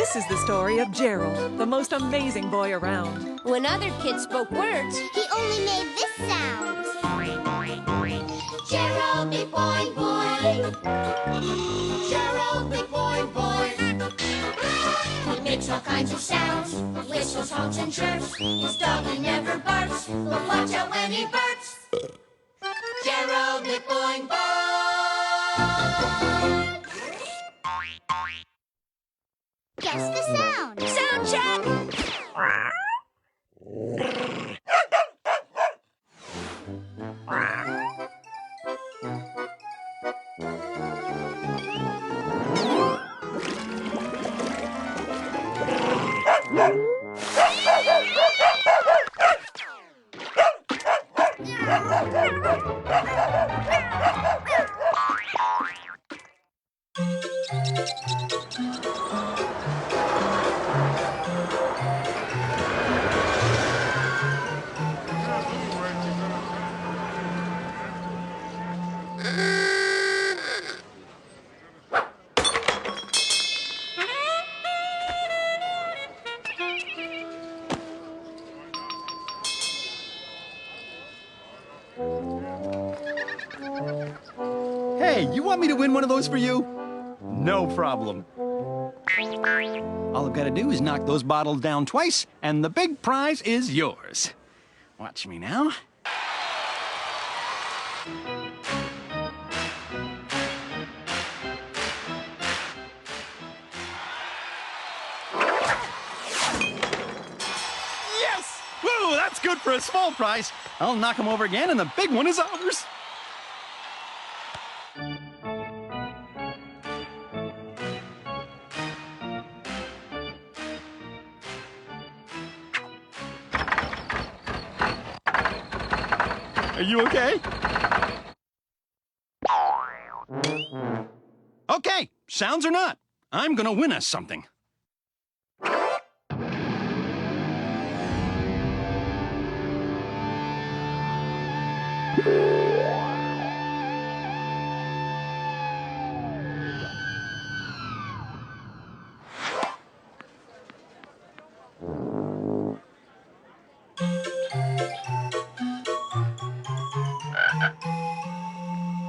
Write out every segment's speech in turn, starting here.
This is the story of Gerald, the most amazing boy around. When other kids spoke words, he only made this sound. Gerald McBoing Boing. Gerald McBoing Boing. He makes all kinds of sounds, whistles, honks, and chirps. His dog, he never barks, but watch out when he barks. Gerald McBoing Boing. Guess the sound. sound check! Hey, you want me to win one of those for you? No problem. All I've got to do is knock those bottles down twice, and the big prize is yours. Watch me now. Yes! Woo, that's good for a small prize. I'll knock him over again, and the big one is ours. Are you okay? Okay, sounds or not, I'm gonna win us something.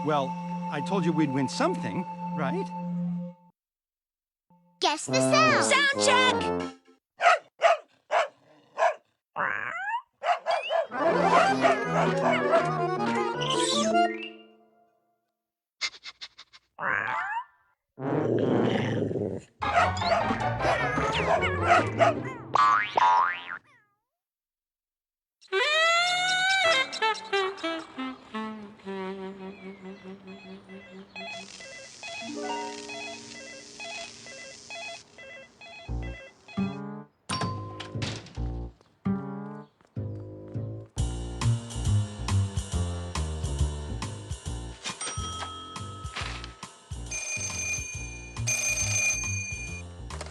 Well, I told you we'd win something, right? Guess the sound. Sound check!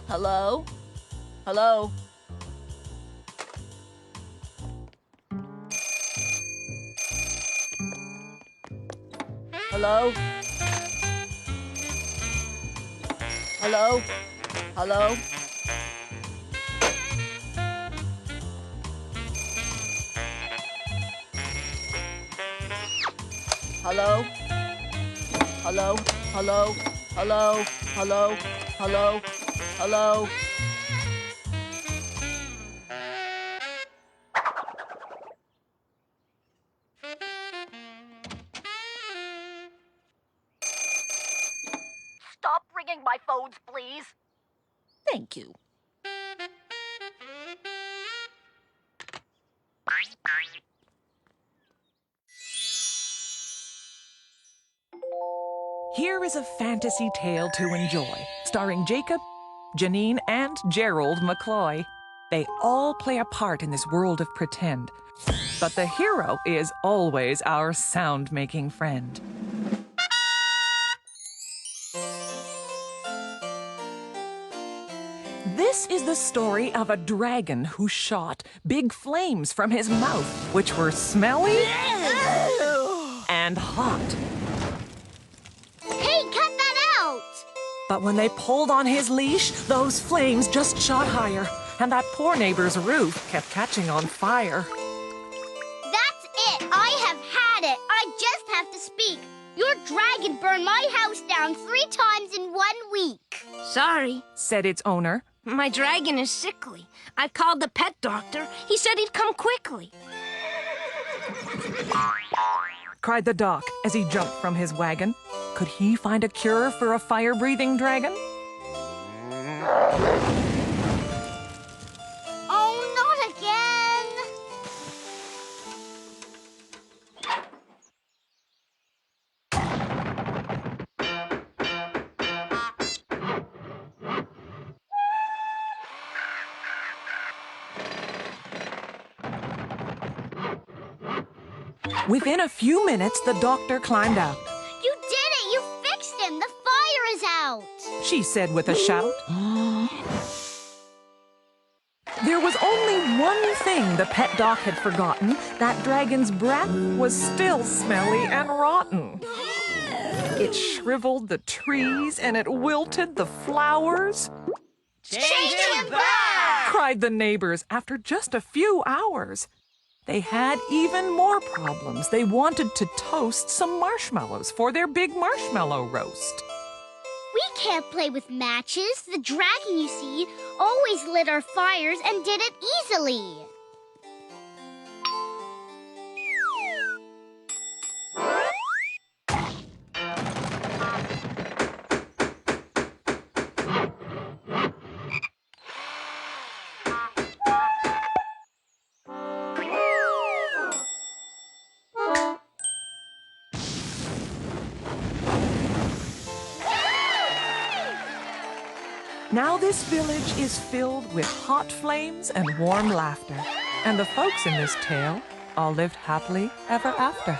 Hello? Hello? Hello? Hello? Hello? Hello? Hello? Hello? Hello? Hello? Hello? Hello? Stop ringing my phones, please. Thank you. Here is a fantasy tale to enjoy, starring Jacob, Janine, and Gerald McCloy. They all play a part in this world of pretend, but the hero is always our sound-making friend. This is the story of a dragon who shot big flames from his mouth, which were smelly and hot. Hey, cut that out! But when they pulled on his leash, those flames just shot higher, and that poor neighbor's roof kept catching on fire. That's it. I have had it. I just have to speak. Your dragon burned my house down 3 times in 1 week. Sorry, Said its owner. my dragon is sickly. I called the pet doctor. He said he'd come quickly. Cried the doc as he jumped from his wagon. Could he find a cure for a fire-breathing dragon? Oh, not again. Within a few minutes, the doctor climbed out. You did it. You fixed him. The fire is out. She said with a shout. There was only one thing the pet doc had forgotten. That dragon's breath was still smelly and rotten. It shriveled the trees and it wilted the flowers. Change him back. Cried the neighbors after just a few hours. They had even more problems. They wanted to toast some marshmallows for their big marshmallow roast. We can't play with matches. The dragon, you see, always lit our fires and did it easily. Now this village is filled with hot flames and warm laughter. And the folks in this tale all lived happily ever after.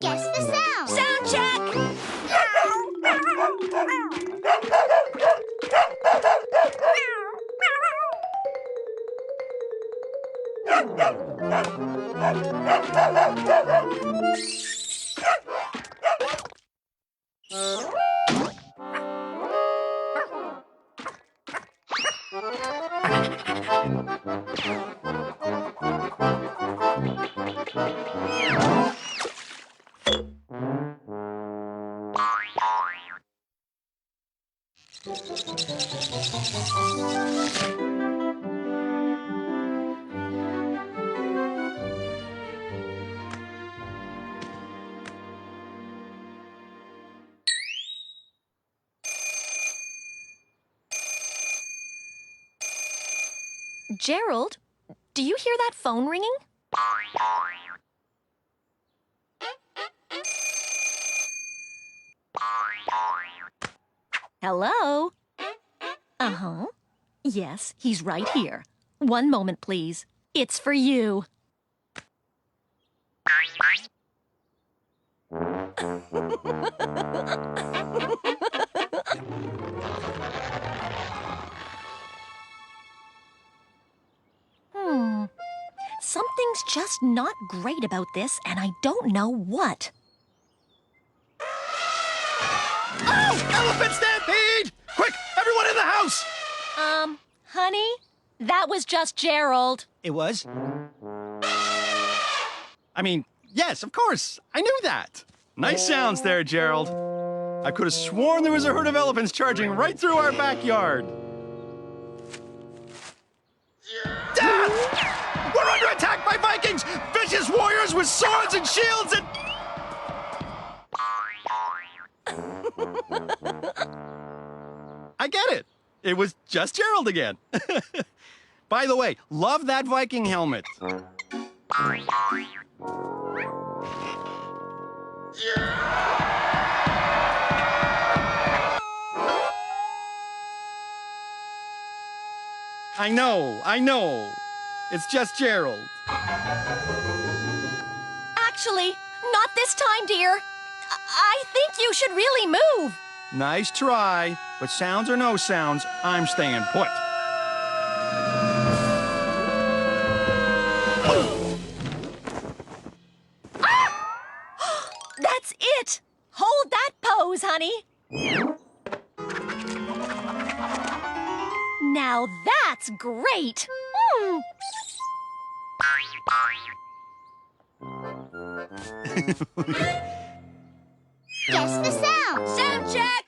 Guess the sound. Sound check! Gerald, do you hear that phone ringing? Hello? Uh-huh. Yes, he's right here. One moment, please. It's for you. Something's just not great about this, and I don't know what. Oh! Elephant stampede! Quick, everyone in the house! Honey, that was just Gerald. It was? I mean, yes, of course. I knew that. Nice sounds there, Gerald. I could have sworn there was a herd of elephants charging right through our backyard. Dad! We're under attack by Vikings! Vicious warriors with swords and shields and... I get it. It was just Gerald again. By the way, love that Viking helmet. I know. It's just Gerald. Actually, not this time, dear. I think you should really move. Nice try, but sounds or no sounds, I'm staying put. Hold that pose, honey. Now that's great. Guess the sound. Sound check!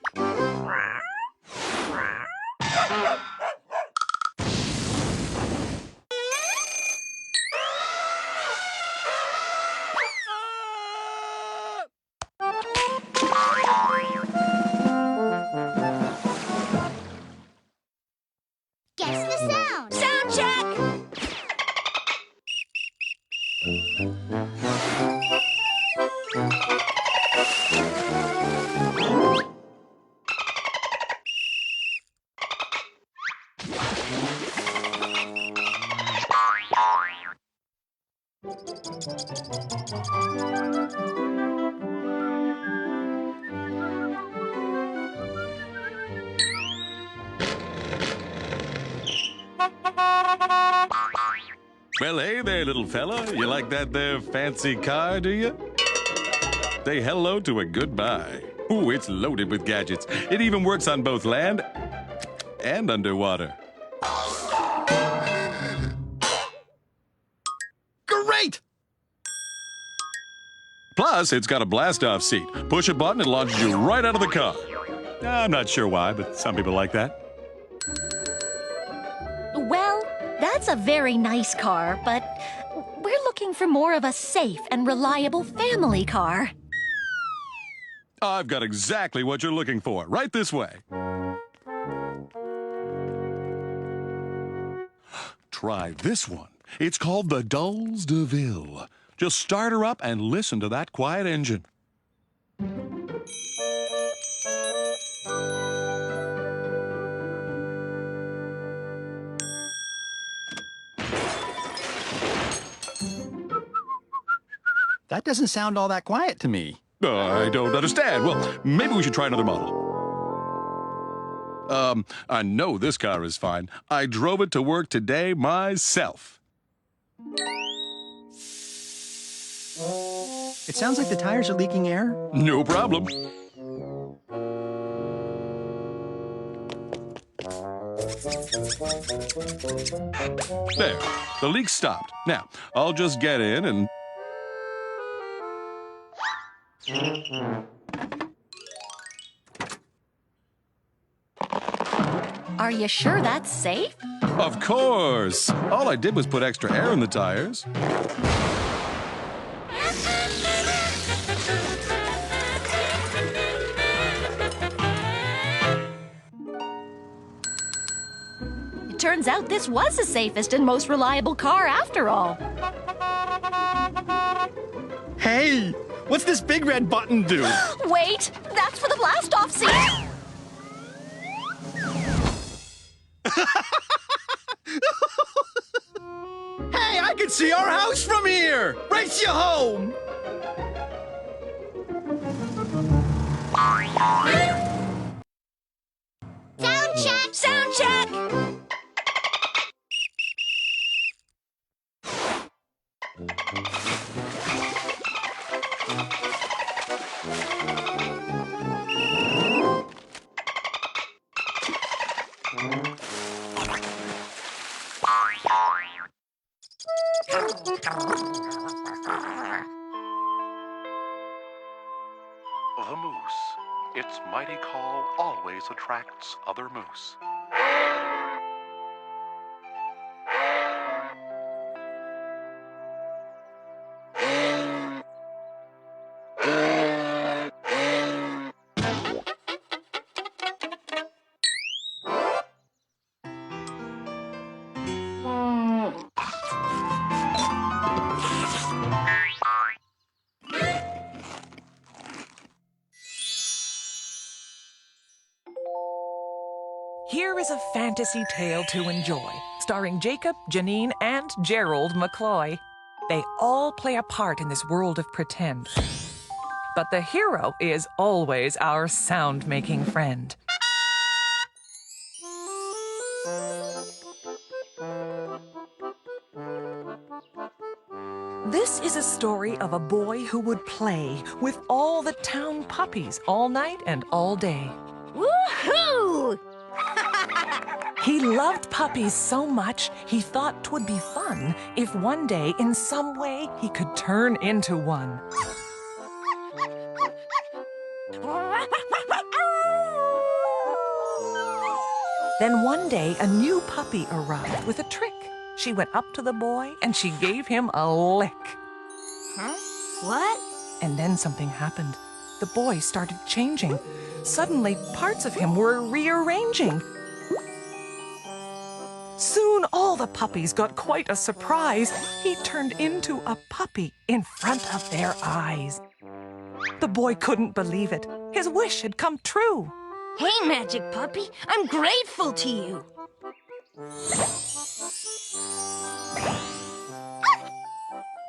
Guess the sound. Sound check! Well, hey there, little fella. You like that there fancy car, do you? Say hello to a goodbye. Ooh, it's loaded with gadgets. It even works on both land and underwater. Great! Plus, it's got a blast-off seat. Push a button, it launches you right out of the car. I'm not sure why, but some people like that. Well, that's a very nice car, but we're looking for more of a safe and reliable family car. I've got exactly what you're looking for. Right this way. Try this one. It's called the Dulles de Ville. Just start her up and listen to that quiet engine. That doesn't sound all that quiet to me. I don't understand. Well, maybe we should try another model. I know this car is fine. I drove it to work today myself. It sounds like the tires are leaking air. No problem. There, the leak stopped. Now, I'll just get in and... Are you sure that's safe? Of course! All I did was put extra air in the tires. It turns out this was the safest and most reliable car after all. Hey, what's this big red button do? Wait, that's for the blast-off seat. Hey, I can see our house from here! Race you home! Sound check. Sound check! The moose. Its mighty call always attracts other moose. Here is a fantasy tale to enjoy, starring Jacob, Janine, and Gerald McBoing. They all play a part in this world of pretend. But the hero is always our sound-making friend. This is a story of a boy who would play with all the town puppies all night and all day. Woohoo! He loved puppies so much, he thought 'twould be fun if one day, in some way, he could turn into one. Then one day, a new puppy arrived with a trick. She went up to the boy and she gave him a lick. Huh? What? And then something happened. The boy started changing. Suddenly, parts of him were rearranging. Soon, all the puppies got quite a surprise. He turned into a puppy in front of their eyes. The boy couldn't believe it. His wish had come true. Hey, Magic Puppy, I'm grateful to you.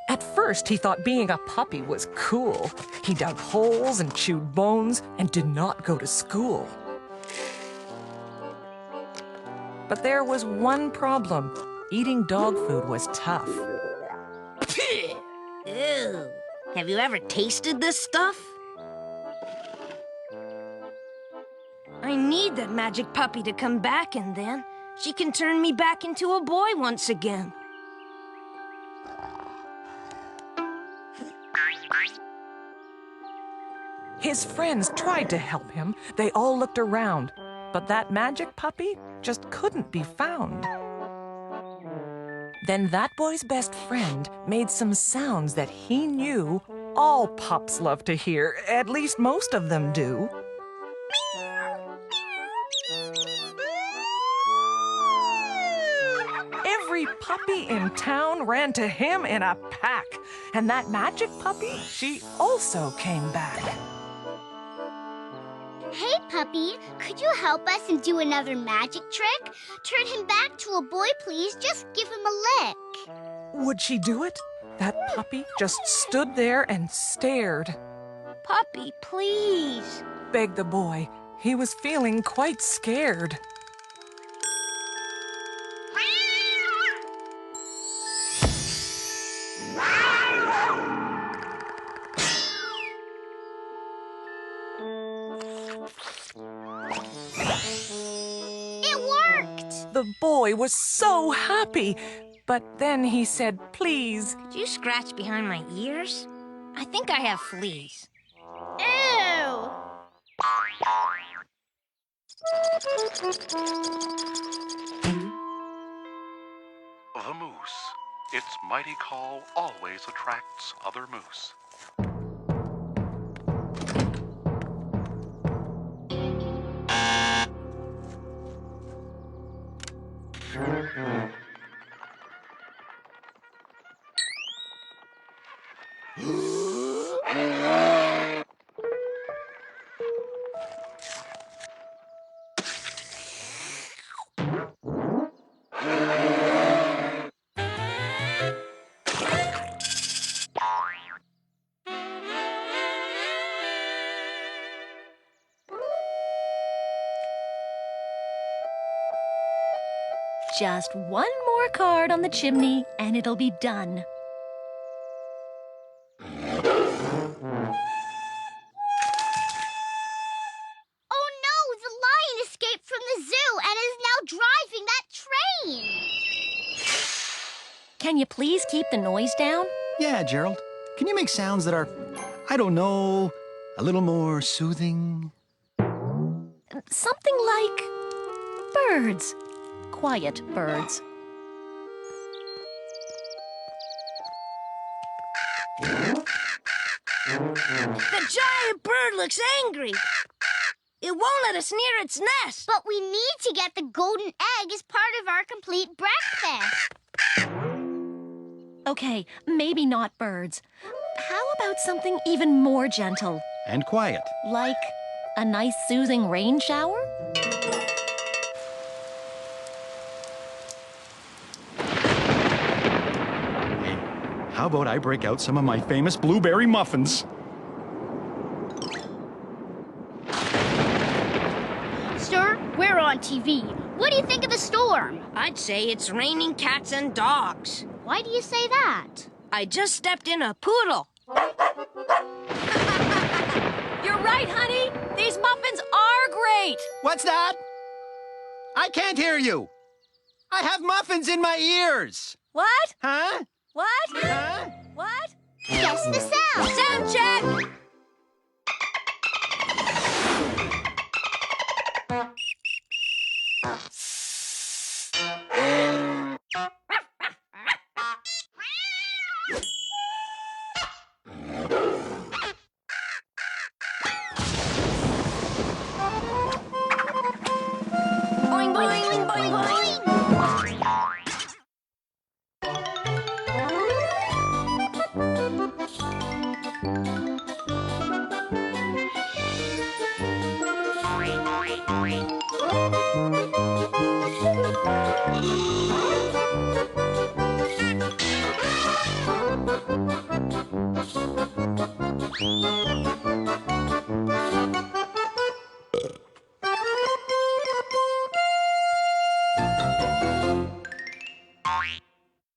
At first, he thought being a puppy was cool. He dug holes and chewed bones and did not go to school. But there was one problem. Eating dog food was tough. Ew. Have you ever tasted this stuff? I need that Magic Puppy to come back, and then she can turn me back into a boy once again. His friends tried to help him. They all looked around, but that magic puppy just couldn't be found. Then that boy's best friend made some sounds that he knew all pups love to hear. At least most of them do. Every puppy in town ran to him in a pack, and that magic puppy, she also came back. Hey, puppy, could you help us and do another magic trick? Turn him back to a boy, please. Just give him a lick. Would she do it? That puppy just stood there and stared. Puppy, please. Begged the boy. He was feeling quite scared. It worked! The boy was so happy, but then he said, please. Could you scratch behind my ears? I think I have fleas. Ew! The moose. Its mighty call always attracts other moose. Just one more card on the chimney, and it'll be done. Oh no, the lion escaped from the zoo and is now driving that train! Can you please keep the noise down? Yeah, Gerald. Can you make sounds that are, I don't know, a little more soothing? Something like birds. Quiet birds. The giant bird looks angry. It won't let us near its nest. But we need to get the golden egg as part of our complete breakfast. Okay, maybe not birds. How about something even more gentle? And quiet. Like a nice soothing rain shower? Hey, how about I break out some of my famous blueberry muffins? Sir, we're on TV. What do you think of the storm? I'd say it's raining cats and dogs. Why do you say that? I just stepped in a poodle. You're right, honey. These muffins are great. What's that? I can't hear you. I have muffins in my ears. What? Huh? What? Huh? What? Guess the sound. Sound check! Boing, boing, boing, boing. Boing.